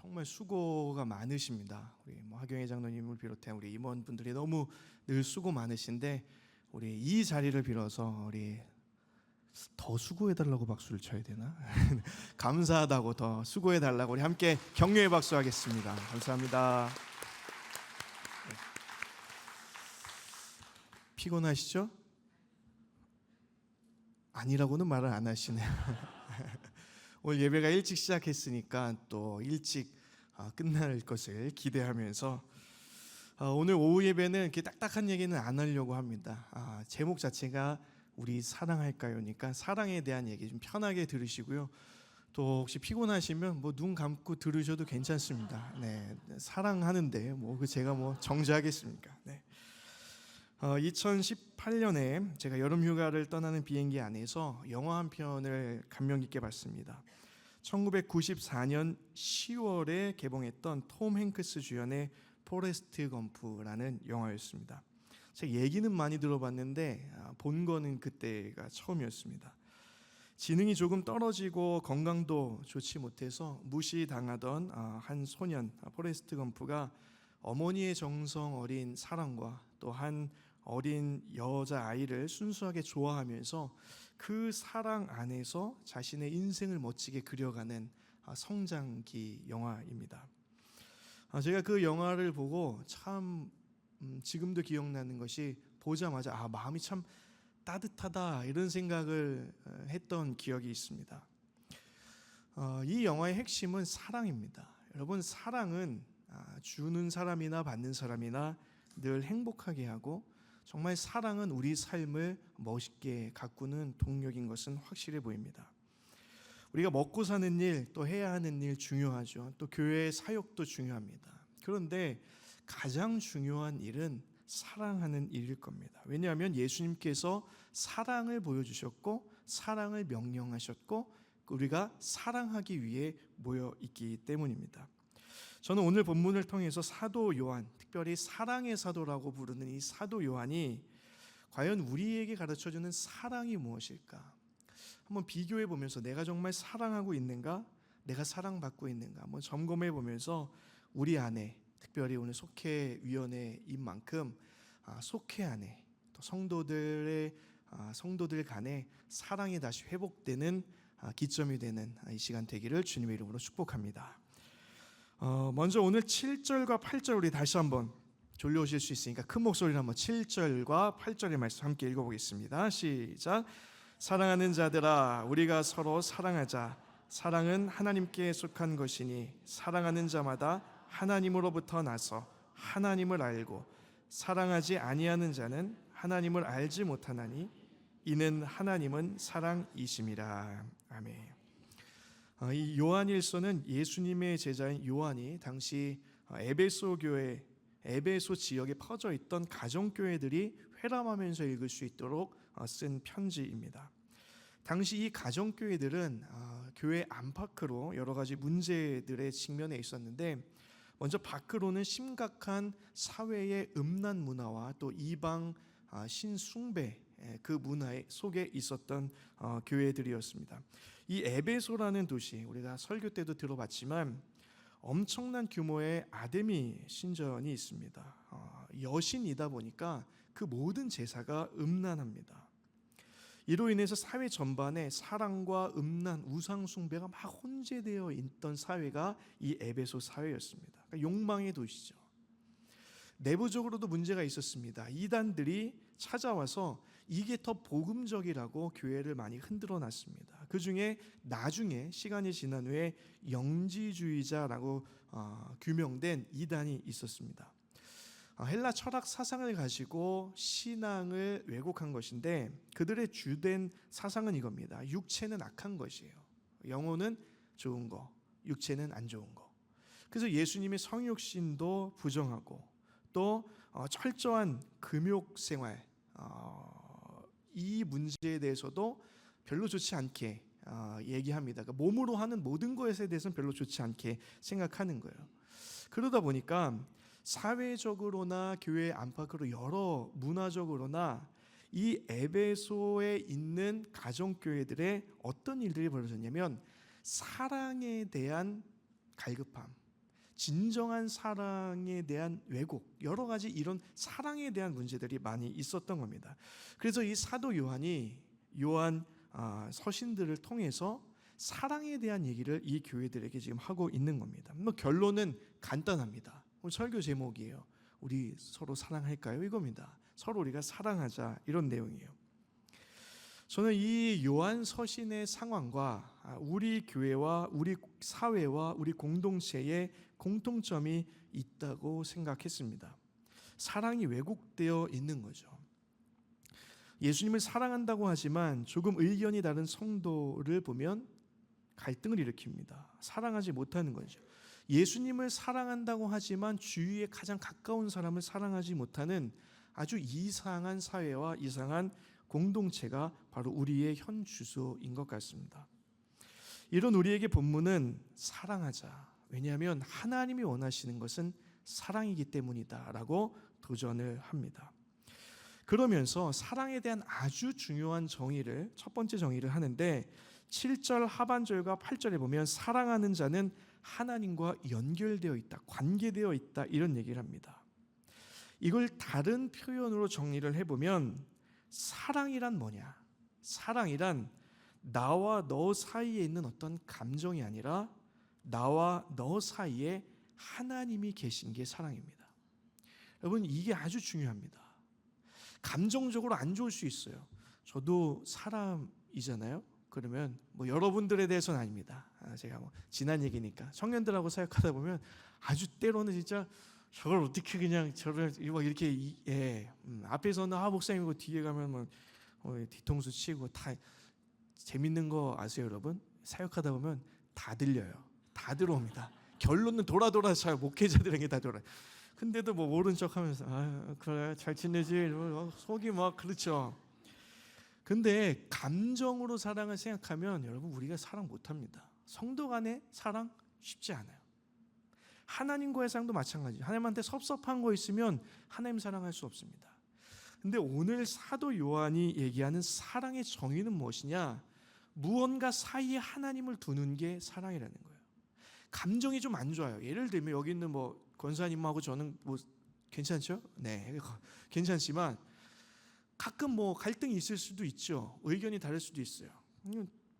정말 수고가 많으십니다. 우리 하경혜 장로님을 비롯해 우리 임원분들이 너무 늘 수고 많으신데 우리 이 자리를 빌어서 우리 더 수고해달라고 박수를 쳐야 되나? 감사하다고 더 수고해달라고 우리 함께 격려의 박수 하겠습니다. 감사합니다. 피곤하시죠? 아니라고는 말을 안 하시네요. 오늘 예배가 일찍 시작했으니까 또 일찍 끝날 것을 기대하면서 오늘 오후 예배는 이렇게 딱딱한 얘기는 안 하려고 합니다. 제목 자체가 우리 사랑할까요니까 사랑에 대한 얘기 좀 편하게 들으시고요. 또 혹시 피곤하시면 눈 감고 들으셔도 괜찮습니다. 네, 사랑하는데 제가 정지하겠습니까? 네. 2018년에 제가 여름 휴가를 떠나는 비행기 안에서 영화 한 편을 감명 깊게 봤습니다. 1994년 10월에 개봉했던 톰 행크스 주연의 포레스트 검프라는 영화였습니다. 제가 얘기는 많이 들어봤는데 본 거는 그때가 처음이었습니다. 지능이 조금 떨어지고 건강도 좋지 못해서 무시당하던 한 소년 포레스트 검프가 어머니의 정성 어린 사랑과 또 한 어린 여자아이를 순수하게 좋아하면서 그 사랑 안에서 자신의 인생을 멋지게 그려가는 성장기 영화입니다. 제가 그 영화를 보고 참 지금도 기억나는 것이 보자마자 마음이 참 따뜻하다 이런 생각을 했던 기억이 있습니다. 이 영화의 핵심은 사랑입니다. 여러분, 사랑은 주는 사람이나 받는 사람이나 늘 행복하게 하고 정말 사랑은 우리 삶을 멋있게 가꾸는 동력인 것은 확실해 보입니다. 우리가 먹고 사는 일, 또 해야 하는 일 중요하죠. 또 교회의 사역도 중요합니다. 그런데 가장 중요한 일은 사랑하는 일일 겁니다. 왜냐하면 예수님께서 사랑을 보여주셨고 사랑을 명령하셨고 우리가 사랑하기 위해 모여 있기 때문입니다. 저는 오늘 본문을 통해서 사도 요한, 특별히 사랑의 사도라고 부르는 이 사도 요한이 과연 우리에게 가르쳐주는 사랑이 무엇일까? 한번 비교해 보면서 내가 정말 사랑하고 있는가? 내가 사랑받고 있는가? 한번 점검해 보면서 우리 안에, 특별히 오늘 속회위원회인 만큼 속회 안에 또 성도들 간에 사랑이 다시 회복되는 기점이 되는 이 시간 되기를 주님의 이름으로 축복합니다. 먼저 오늘 7절과 8절 우리 다시 한번 졸려오실 수 있으니까 큰 목소리로 한번 7절과 8절의 말씀 함께 읽어보겠습니다. 시작. 사랑하는 자들아, 우리가 서로 사랑하자. 사랑은 하나님께 속한 것이니 사랑하는 자마다 하나님으로부터 나서 하나님을 알고 사랑하지 아니하는 자는 하나님을 알지 못하나니 이는 하나님은 사랑이심이라. 아멘. 이 요한일서는 예수님의 제자인 요한이 당시 에베소 교회, 에베소 지역에 퍼져 있던 가정교회들이 회람하면서 읽을 수 있도록 쓴 편지입니다. 당시 이 가정교회들은 교회 안팎으로 여러 가지 문제들의 직면에 있었는데 먼저 밖으로는 심각한 사회의 음란 문화와 또 이방 신숭배 그 문화 속에 있었던 교회들이었습니다. 이 에베소라는 도시, 우리가 설교 때도 들어봤지만 엄청난 규모의 아데미 신전이 있습니다. 여신이다 보니까 그 모든 제사가 음란합니다. 이로 인해서 사회 전반에 사랑과 음란, 우상 숭배가 막 혼재되어 있던 사회가 이 에베소 사회였습니다. 그러니까 욕망의 도시죠. 내부적으로도 문제가 있었습니다. 이단들이 찾아와서 이게 더 복음적이라고 교회를 많이 흔들어 놨습니다. 그 중에 나중에 시간이 지난 후에 영지주의자라고 규명된 이단이 있었습니다. 헬라 철학 사상을 가지고 신앙을 왜곡한 것인데 그들의 주된 사상은 이겁니다. 육체는 악한 것이에요. 영혼은 좋은 거, 육체는 안 좋은 거. 그래서 예수님의 성육신도 부정하고 또 철저한 금욕 생활, 이 문제에 대해서도 별로 좋지 않게 얘기합니다. 그러니까 몸으로 하는 모든 것에 대해서는 별로 좋지 않게 생각하는 거예요. 그러다 보니까 사회적으로나 교회 안팎으로 여러 문화적으로나 이 에베소에 있는 가정교회들의 어떤 일들이 벌어졌냐면 사랑에 대한 갈급함, 진정한 사랑에 대한 왜곡, 여러 가지 이런 사랑에 대한 문제들이 많이 있었던 겁니다. 그래서 이 사도 요한이 요한 서신들을 통해서 사랑에 대한 얘기를 이 교회들에게 지금 하고 있는 겁니다. 뭐 결론은 간단합니다. 오늘 설교 제목이에요. 우리 서로 사랑할까요? 이겁니다. 서로 우리가 사랑하자, 이런 내용이에요. 저는 이 요한 서신의 상황과 우리 교회와 우리 사회와 우리 공동체의 공통점이 있다고 생각했습니다. 사랑이 왜곡되어 있는 거죠. 예수님을 사랑한다고 하지만 조금 의견이 다른 성도를 보면 갈등을 일으킵니다. 사랑하지 못하는 거죠. 예수님을 사랑한다고 하지만 주위에 가장 가까운 사람을 사랑하지 못하는 아주 이상한 사회와 이상한 공동체가 바로 우리의 현 주소인 것 같습니다. 이런 우리에게 본문은 사랑하자. 왜냐하면 하나님이 원하시는 것은 사랑이기 때문이다라고 도전을 합니다. 그러면서 사랑에 대한 아주 중요한 정의를, 첫 번째 정의를 하는데 7절 하반절과 8절에 보면 사랑하는 자는 하나님과 연결되어 있다, 관계되어 있다, 이런 얘기를 합니다. 이걸 다른 표현으로 정리를 해보면 사랑이란 뭐냐? 사랑이란 나와 너 사이에 있는 어떤 감정이 아니라 나와 너 사이에 하나님이 계신 게 사랑입니다. 여러분, 이게 아주 중요합니다. 감정적으로 안 좋을 수 있어요. 저도 사람이잖아요. 그러면 뭐 여러분들에 대해서는 아닙니다. 제가 뭐 지난 얘기니까 청년들하고 사역하다 보면 아주 때로는 진짜 저걸 어떻게 그냥 저를 이렇게 앞에서는 목사님이고 뒤에 가면 뭐 뒤통수 치고 다 재밌는 거 아세요, 여러분? 사역하다 보면 다 들려요. 다 들어옵니다. 결론은 돌아 잘 목회자들에게 다 돌아요. 근데도 뭐 모른 척하면서 그래 잘 지내지 속이 막 그렇죠. 근데 감정으로 사랑을 생각하면 여러분 우리가 사랑 못합니다. 성도 간의 사랑 쉽지 않아요. 하나님과의 사랑도 마찬가지예요. 하나님한테 섭섭한 거 있으면 하나님 사랑할 수 없습니다. 근데 오늘 사도 요한이 얘기하는 사랑의 정의는 무엇이냐? 무언가 사이에 하나님을 두는 게 사랑이라는 거예요. 감정이 좀 안 좋아요. 예를 들면 여기 있는 뭐 권사님하고 저는 뭐 괜찮죠? 네, 괜찮지만 가끔 뭐 갈등이 있을 수도 있죠. 의견이 다를 수도 있어요.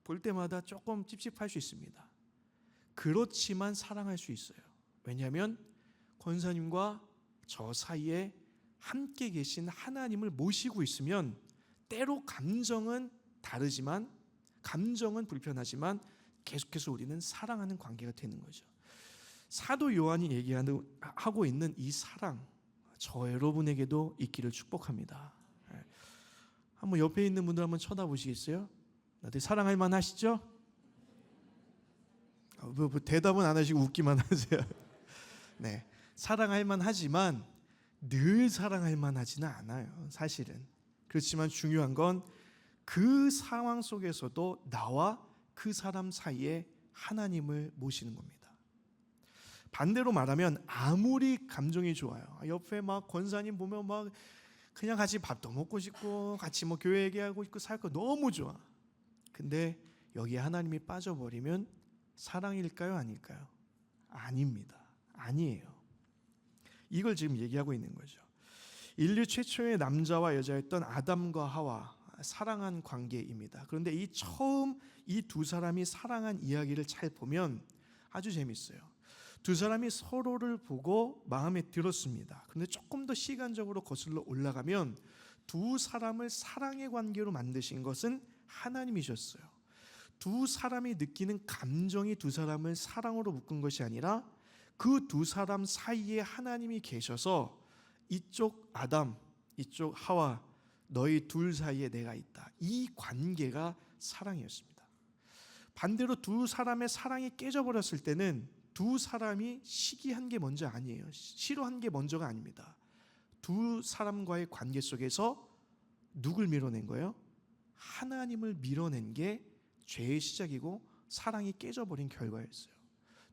볼 때마다 조금 찝찝할 수 있습니다. 그렇지만 사랑할 수 있어요. 왜냐하면 권사님과 저 사이에 함께 계신 하나님을 모시고 있으면 때로 감정은 다르지만 감정은 불편하지만 계속해서 우리는 사랑하는 관계가 되는 거죠. 사도 요한이 얘기하고 있는 이 사랑, 저 여러분에게도 있기를 축복합니다. 한번 옆에 있는 분들 한번 쳐다보시겠어요? 다들 사랑할 만 하시죠? 뭐 대답은 안 하시고 웃기만 하세요. 네, 사랑할 만 하지만 늘 사랑할 만 하지는 않아요, 사실은. 그렇지만 중요한 건 그 상황 속에서도 나와 그 사람 사이에 하나님을 모시는 겁니다. 반대로 말하면 아무리 감정이 좋아요, 옆에 막 권사님 보면 막 그냥 같이 밥도 먹고 싶고 같이 뭐 교회 얘기하고 있고 살 거 너무 좋아. 근데 여기에 하나님이 빠져버리면 사랑일까요? 아닐까요? 아닙니다. 아니에요. 이걸 지금 얘기하고 있는 거죠. 인류 최초의 남자와 여자였던 아담과 하와, 사랑한 관계입니다. 그런데 이 처음 이 두 사람이 사랑한 이야기를 잘 보면 아주 재밌어요. 두 사람이 서로를 보고 마음에 들었습니다. 그런데 조금 더 시간적으로 거슬러 올라가면 두 사람을 사랑의 관계로 만드신 것은 하나님이셨어요. 두 사람이 느끼는 감정이 두 사람을 사랑으로 묶은 것이 아니라 그 두 사람 사이에 하나님이 계셔서 이쪽 아담, 이쪽 하와, 너희 둘 사이에 내가 있다. 이 관계가 사랑이었습니다. 반대로 두 사람의 사랑이 깨져버렸을 때는 두 사람이 시기한 게 먼저 아니에요. 싫어한 게 먼저가 아닙니다. 두 사람과의 관계 속에서 누굴 밀어낸 거예요? 하나님을 밀어낸 게 죄의 시작이고 사랑이 깨져버린 결과였어요.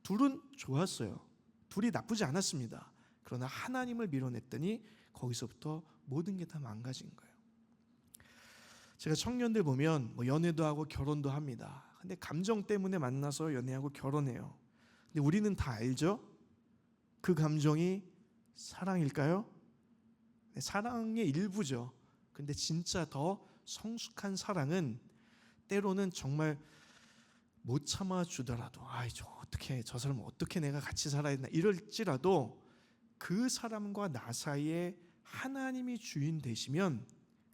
둘은 좋았어요. 둘이 나쁘지 않았습니다. 그러나 하나님을 밀어냈더니 거기서부터 모든 게 다 망가진 거예요. 제가 청년들 보면 뭐 연애도 하고 결혼도 합니다. 근데 감정 때문에 만나서 연애하고 결혼해요. 근데 우리는 다 알죠? 그 감정이 사랑일까요? 네, 사랑의 일부죠. 근데 진짜 더 성숙한 사랑은 때로는 정말 못 참아주더라도 저 사람 어떻게 내가 같이 살아야 되나 이럴지라도 그 사람과 나 사이에 하나님이 주인 되시면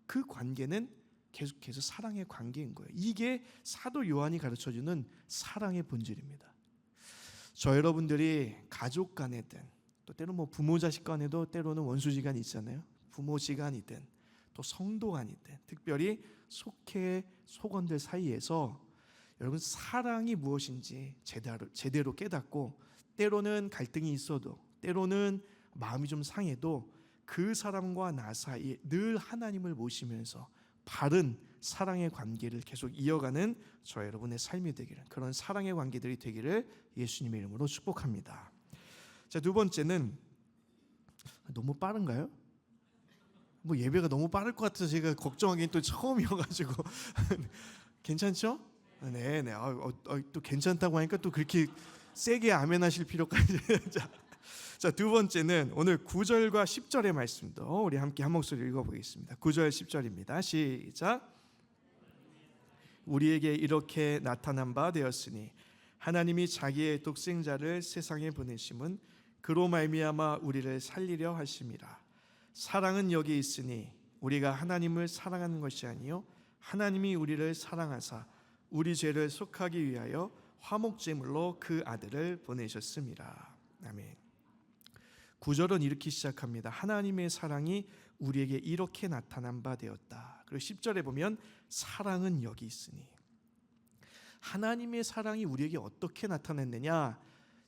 그 관계는 계속해서 사랑의 관계인 거예요. 이게 사도 요한이 가르쳐주는 사랑의 본질입니다. 저 여러분들이 가족 간에든 또 때로는 부모 자식 간에도 때로는 원수지간이 있잖아요. 부모지간이든 또 성도 간이든 특별히 속원들 사이에서 여러분 사랑이 무엇인지 제대로 깨닫고 때로는 갈등이 있어도 때로는 마음이 좀 상해도 그 사람과 나 사이에 늘 하나님을 모시면서 바른 사랑의 관계를 계속 이어가는 저 여러분의 삶이 되기를, 그런 사랑의 관계들이 되기를 예수님의 이름으로 축복합니다. 자, 두 번째는 너무 빠른가요? 뭐 예배가 너무 빠를 것 같아서 제가 걱정하기엔 또 처음이어가지고 괜찮죠? 네. 또 괜찮다고 하니까 또 그렇게 세게 아멘하실 필요까지. 자, 두 번째는 오늘 9절과 10절의 말씀도 우리 함께 한 목소리 읽어보겠습니다. 9절 10절입니다. 시작. 우리에게 이렇게 나타난 바 되었으니 하나님이 자기의 독생자를 세상에 보내심은 그로 말미암아 우리를 살리려 하심이라. 사랑은 여기 있으니 우리가 하나님을 사랑하는 것이 아니요 하나님이 우리를 사랑하사 우리 죄를 속하기 위하여 화목제물로 그 아들을 보내셨습니다. 아멘. 9절은 이렇게 시작합니다. 하나님의 사랑이 우리에게 이렇게 나타난 바 되었다. 그리고 10절에 보면 사랑은 여기 있으니, 하나님의 사랑이 우리에게 어떻게 나타났느냐,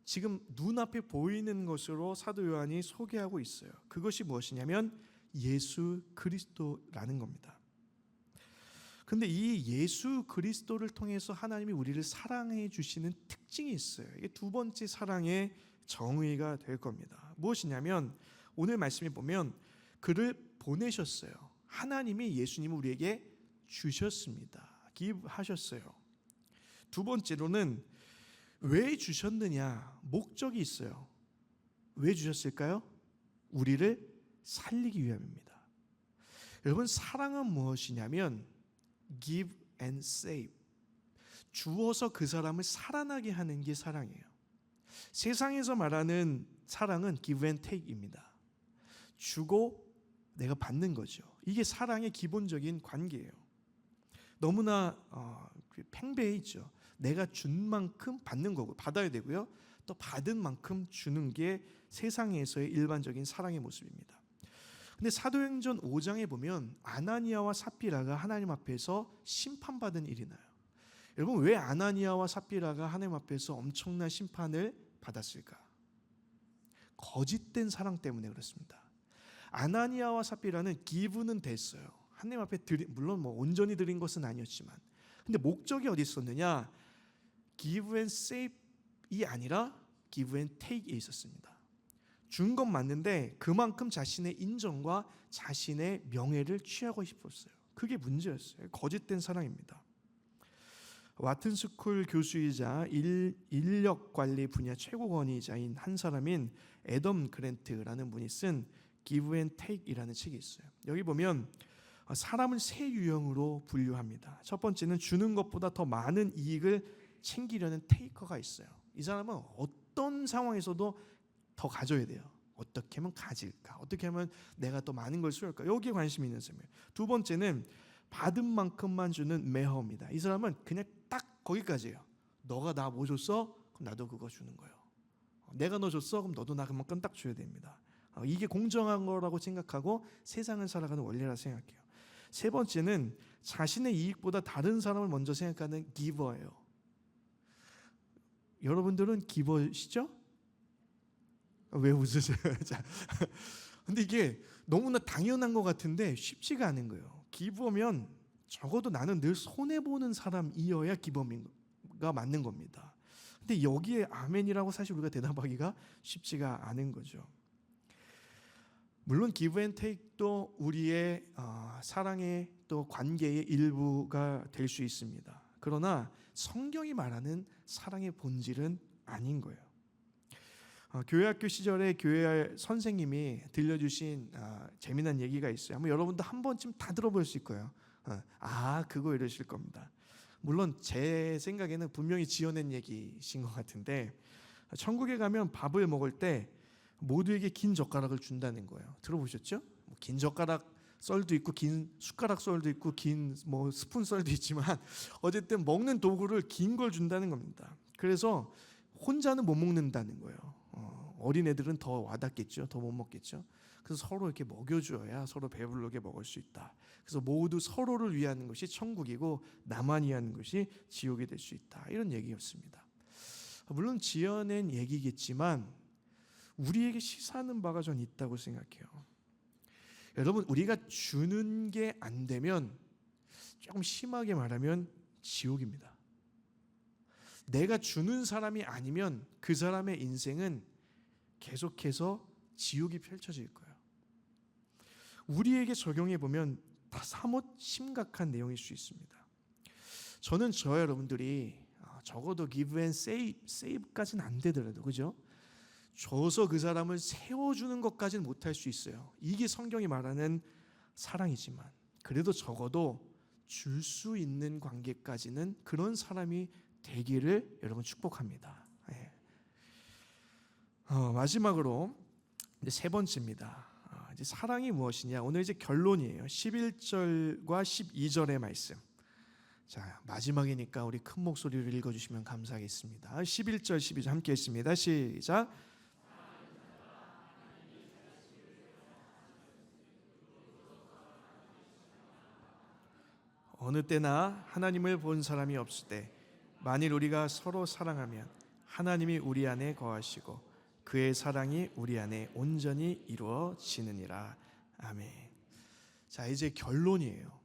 지금 눈앞에 보이는 것으로 사도 요한이 소개하고 있어요. 그것이 무엇이냐면 예수 그리스도라는 겁니다. 근데 이 예수 그리스도를 통해서 하나님이 우리를 사랑해 주시는 특징이 있어요. 이게 두 번째 사랑의 정의가 될 겁니다. 무엇이냐면 오늘 말씀에 보면 그를 보내셨어요. 하나님이 예수님을 우리에게 주셨습니다. 기입하셨어요. 두 번째로는 왜 주셨느냐, 목적이 있어요. 왜 주셨을까요? 우리를 살리기 위함입니다. 여러분, 사랑은 무엇이냐면 give and save, 주어서 그 사람을 살아나게 하는 게 사랑이에요. 세상에서 말하는 사랑은 give and take입니다. 주고 내가 받는 거죠. 이게 사랑의 기본적인 관계예요. 너무나 팽배해 있죠. 내가 준 만큼 받는 거고 받아야 되고요. 또 받은 만큼 주는 게 세상에서의 일반적인 사랑의 모습입니다. 근데 사도행전 5장에 보면 아나니아와 삽비라가 하나님 앞에서 심판받은 일이 나요. 여러분, 왜 아나니아와 삽비라가 하나님 앞에서 엄청난 심판을 받았을까? 거짓된 사랑 때문에 그렇습니다. 아나니아와 삽비라는 기부는 됐어요. 하나님 앞에 물론 온전히 드린 것은 아니었지만, 근데 목적이 어디 있었느냐? give and save이 아니라 give and take에 있었습니다. 준 건 맞는데 그만큼 자신의 인정과 자신의 명예를 취하고 싶었어요. 그게 문제였어요. 거짓된 사랑입니다. 와튼스쿨 교수이자 인력관리 분야 최고권위자인 한 사람인 애덤 그랜트라는 분이 쓴 Give and Take이라는 책이 있어요. 여기 보면 사람을 세 유형으로 분류합니다. 첫 번째는 주는 것보다 더 많은 이익을 챙기려는 테이커가 있어요. 이 사람은 어떤 상황에서도 더 가져야 돼요. 어떻게 하면 가질까? 어떻게 하면 내가 더 많은 걸 수여할까? 여기에 관심이 있는 사람이에요. 두 번째는 받은 만큼만 주는 매허입니다. 이 사람은 그냥 딱 거기까지예요. 너가 나 뭐 줬어? 그럼 나도 그거 주는 거예요. 내가 너 줬어? 그럼 너도 나 그만큼 딱 줘야 됩니다. 이게 공정한 거라고 생각하고 세상을 살아가는 원리라 생각해요. 세 번째는 자신의 이익보다 다른 사람을 먼저 생각하는 기버예요. 여러분들은 기버시죠? 왜 웃으세요? 근데 이게 너무나 당연한 것 같은데 쉽지가 않은 거예요. 기버면 적어도 나는 늘 손해보는 사람이어야 기버가 맞는 겁니다. 근데 여기에 아멘이라고 사실 우리가 대답하기가 쉽지가 않은 거죠. 물론 give and take도 우리의 사랑의 또 관계의 일부가 될 수 있습니다. 그러나 성경이 말하는 사랑의 본질은 아닌 거예요. 교회학교 시절에 교회 선생님이 들려주신 재미난 얘기가 있어요. 아마 여러분도 한 번쯤 다 들어보실 거예요. 그거 이러실 겁니다. 물론 제 생각에는 분명히 지어낸 얘기신 것 같은데, 천국에 가면 밥을 먹을 때 모두에게 긴 젓가락을 준다는 거예요. 들어보셨죠? 긴 젓가락 썰도 있고 긴 숟가락 썰도 있고 긴 스푼 썰도 있지만 어쨌든 먹는 도구를 긴 걸 준다는 겁니다. 그래서 혼자는 못 먹는다는 거예요. 어린애들은 더 와닿겠죠. 더 못 먹겠죠. 그래서 서로 이렇게 먹여줘야 서로 배부르게 먹을 수 있다. 그래서 모두 서로를 위하는 것이 천국이고 나만 위하는 것이 지옥이 될 수 있다. 이런 얘기였습니다. 물론 지어낸 얘기겠지만 우리에게 시사하는 바가 전 있다고 생각해요. 여러분, 우리가 주는 게 안 되면, 조금 심하게 말하면 지옥입니다. 내가 주는 사람이 아니면 그 사람의 인생은 계속해서 지옥이 펼쳐질 거예요. 우리에게 적용해 보면 사뭇 심각한 내용일 수 있습니다. 저는 저와 여러분들이 적어도 give and save까지는 안 되더라도, 그죠? 줘서 그 사람을 세워주는 것까지는 못할 수 있어요. 이게 성경이 말하는 사랑이지만, 그래도 적어도 줄 수 있는 관계까지는 그런 사람이 되기를 여러분 축복합니다. 마지막으로 이제 세 번째입니다. 이제 사랑이 무엇이냐? 오늘 이제 결론이에요. 11절과 12절의 말씀. 자, 마지막이니까 우리 큰 목소리로 읽어주시면 감사하겠습니다. 11절, 12절 함께 했습니다. 시작. 어느 때나 하나님을 본 사람이 없을 때 만일 우리가 서로 사랑하면 하나님이 우리 안에 거하시고 그의 사랑이 우리 안에 온전히 이루어지느니라. 아멘. 자, 이제 결론이에요.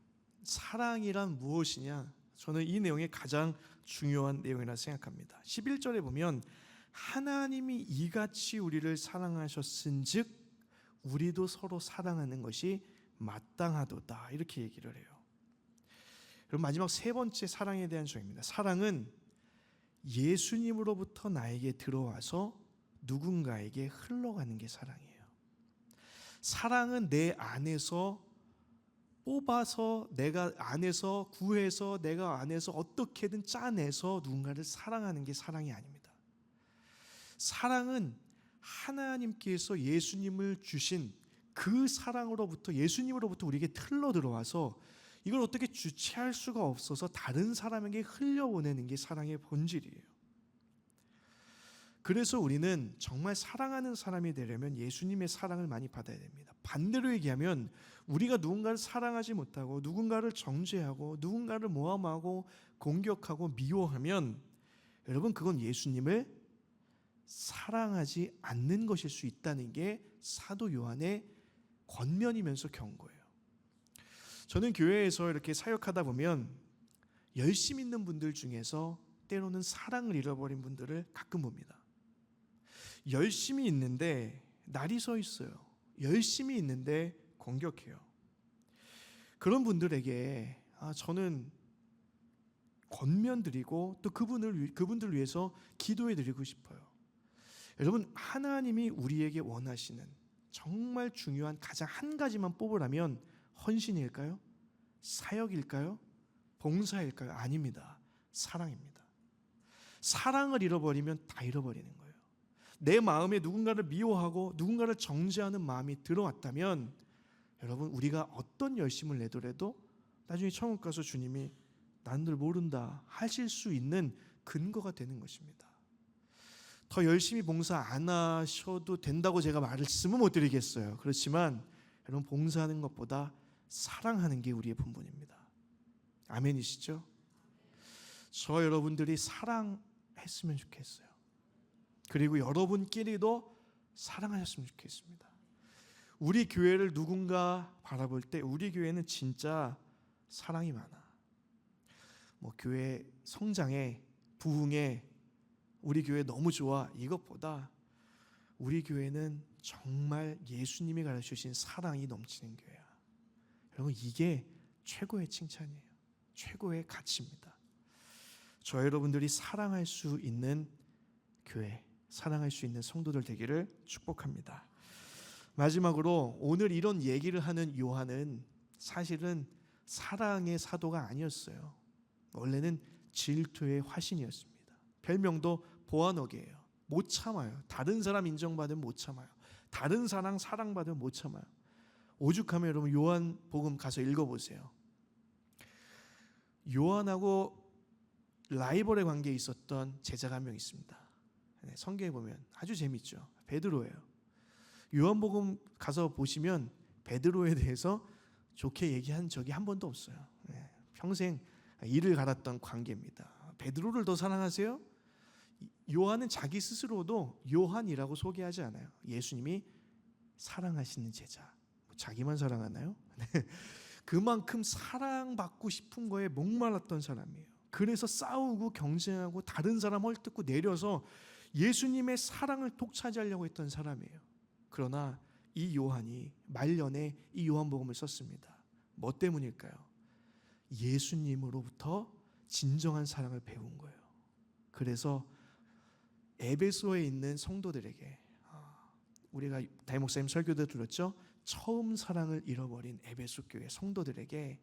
사랑이란 무엇이냐? 저는 이 내용이 가장 중요한 내용이라 생각합니다. 11절에 보면 하나님이 이같이 우리를 사랑하셨은즉 우리도 서로 사랑하는 것이 마땅하도다, 이렇게 얘기를 해요. 그럼 마지막 세 번째 사랑에 대한 조입니다. 사랑은 예수님으로부터 나에게 들어와서 누군가에게 흘러가는 게 사랑이에요. 사랑은 내 안에서 뽑아서, 내가 안에서 구해서, 내가 안에서 어떻게든 짜내서 누군가를 사랑하는 게 사랑이 아닙니다. 사랑은 하나님께서 예수님을 주신 그 사랑으로부터, 예수님으로부터 우리에게 틀러 들어와서 이걸 어떻게 주체할 수가 없어서 다른 사람에게 흘려보내는 게 사랑의 본질이에요. 그래서 우리는 정말 사랑하는 사람이 되려면 예수님의 사랑을 많이 받아야 됩니다. 반대로 얘기하면 우리가 누군가를 사랑하지 못하고 누군가를 정죄하고 누군가를 모함하고 공격하고 미워하면 여러분, 그건 예수님을 사랑하지 않는 것일 수 있다는 게 사도 요한의 권면이면서 경고예요. 저는 교회에서 이렇게 사역하다 보면 열심히 있는 분들 중에서 때로는 사랑을 잃어버린 분들을 가끔 봅니다. 열심히 있는데 날이 서 있어요. 열심히 있는데 공격해요. 그런 분들에게 저는 권면드리고 또 그분들 위해서 기도해드리고 싶어요. 여러분, 하나님이 우리에게 원하시는 정말 중요한 가장 한 가지만 뽑으라면 헌신일까요? 사역일까요? 봉사일까요? 아닙니다. 사랑입니다. 사랑을 잃어버리면 다 잃어버리는 거예요. 내 마음에 누군가를 미워하고 누군가를 정죄하는 마음이 들어왔다면 여러분, 우리가 어떤 열심을 내더라도 나중에 천국 가서 주님이 난 늘 모른다 하실 수 있는 근거가 되는 것입니다. 더 열심히 봉사 안 하셔도 된다고 제가 말씀은 못 드리겠어요. 그렇지만 여러분, 봉사하는 것보다 사랑하는 게 우리의 본분입니다. 아멘이시죠? 저 여러분들이 사랑했으면 좋겠어요. 그리고 여러분끼리도 사랑하셨으면 좋겠습니다. 우리 교회를 누군가 바라볼 때 우리 교회는 진짜 사랑이 많아. 교회 성장에, 부흥에 우리 교회 너무 좋아, 이것보다 우리 교회는 정말 예수님이 가르쳐주신 사랑이 넘치는 교회야. 여러분, 이게 최고의 칭찬이에요. 최고의 가치입니다. 저 여러분들이 사랑할 수 있는 교회, 사랑할 수 있는 성도들 되기를 축복합니다. 마지막으로 오늘 이런 얘기를 하는 요한은 사실은 사랑의 사도가 아니었어요. 원래는 질투의 화신이었습니다. 별명도 보아너게예요. 못 참아요. 다른 사람 인정받으면 못 참아요. 다른 사람 사랑받으면 못 참아요. 오죽하면 여러분 요한복음 가서 읽어보세요. 요한하고 라이벌의 관계에 있었던 제자가 한 명 있습니다. 성경에 보면 아주 재밌죠. 베드로예요. 요한복음 가서 보시면 베드로에 대해서 좋게 얘기한 적이 한 번도 없어요. 평생 이를 갈았던 관계입니다. 베드로를 더 사랑하세요? 요한은 자기 스스로도 요한이라고 소개하지 않아요. 예수님이 사랑하시는 제자. 자기만 사랑하나요? 그만큼 사랑받고 싶은 거에 목말랐던 사람이에요. 그래서 싸우고 경쟁하고 다른 사람 헐뜯고 내려서 예수님의 사랑을 독차지하려고 했던 사람이에요. 그러나 이 요한이 말년에 이 요한복음을 썼습니다. 뭐 때문일까요? 예수님으로부터 진정한 사랑을 배운 거예요. 그래서 에베소에 있는 성도들에게, 우리가 다임 목사님 설교도 들었죠? 처음 사랑을 잃어버린 에베소 교회 성도들에게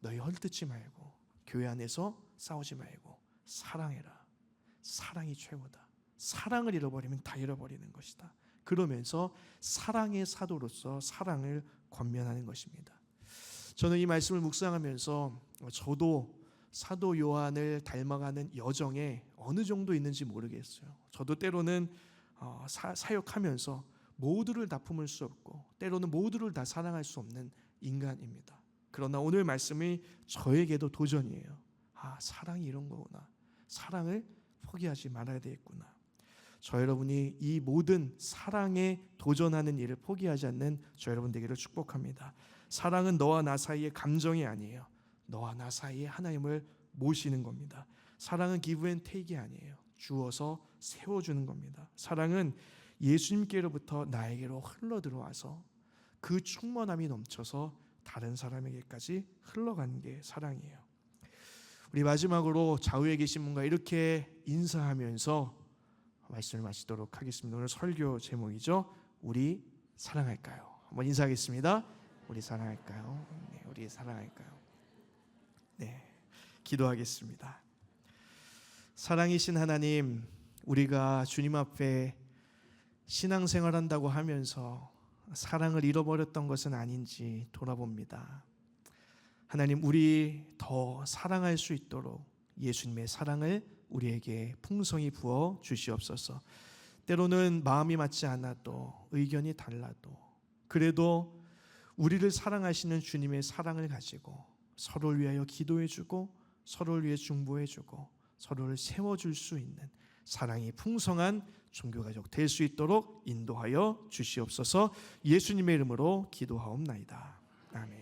너희 헐뜯지 말고 교회 안에서 싸우지 말고 사랑해라. 사랑이 최고다. 사랑을 잃어버리면 다 잃어버리는 것이다. 그러면서 사랑의 사도로서 사랑을 권면하는 것입니다. 저는 이 말씀을 묵상하면서 저도 사도 요한을 닮아가는 여정에 어느 정도 있는지 모르겠어요. 저도 때로는 사역하면서 모두를 다 품을 수 없고 때로는 모두를 다 사랑할 수 없는 인간입니다. 그러나 오늘 말씀이 저에게도 도전이에요. 사랑이 이런 거구나. 사랑을 포기하지 말아야 되겠구나. 저 여러분이 이 모든 사랑에 도전하는 일을 포기하지 않는 저 여러분 되기를 축복합니다. 사랑은 너와 나 사이의 감정이 아니에요. 너와 나 사이에 하나님을 모시는 겁니다. 사랑은 give and take이 아니에요. 주어서 세워주는 겁니다. 사랑은 예수님께로부터 나에게로 흘러 들어와서 그 충만함이 넘쳐서 다른 사람에게까지 흘러가는 게 사랑이에요. 우리 마지막으로 좌우에 계신 분과 이렇게 인사하면서 말씀을 마치도록 하겠습니다. 오늘 설교 제목이죠. 우리 사랑할까요? 한번 인사하겠습니다. 우리 사랑할까요? 네, 우리 사랑할까요? 네, 기도하겠습니다. 사랑이신 하나님, 우리가 주님 앞에 신앙생활한다고 하면서 사랑을 잃어버렸던 것은 아닌지 돌아봅니다. 하나님, 우리 더 사랑할 수 있도록 예수님의 사랑을 우리에게 풍성히 부어 주시옵소서. 때로는 마음이 맞지 않아도 의견이 달라도 그래도 우리를 사랑하시는 주님의 사랑을 가지고 서로를 위하여 기도해주고 서로를 위해 중보해주고 서로를 세워줄 수 있는 사랑이 풍성한 종교가족 될 수 있도록 인도하여 주시옵소서. 예수님의 이름으로 기도하옵나이다. 아멘.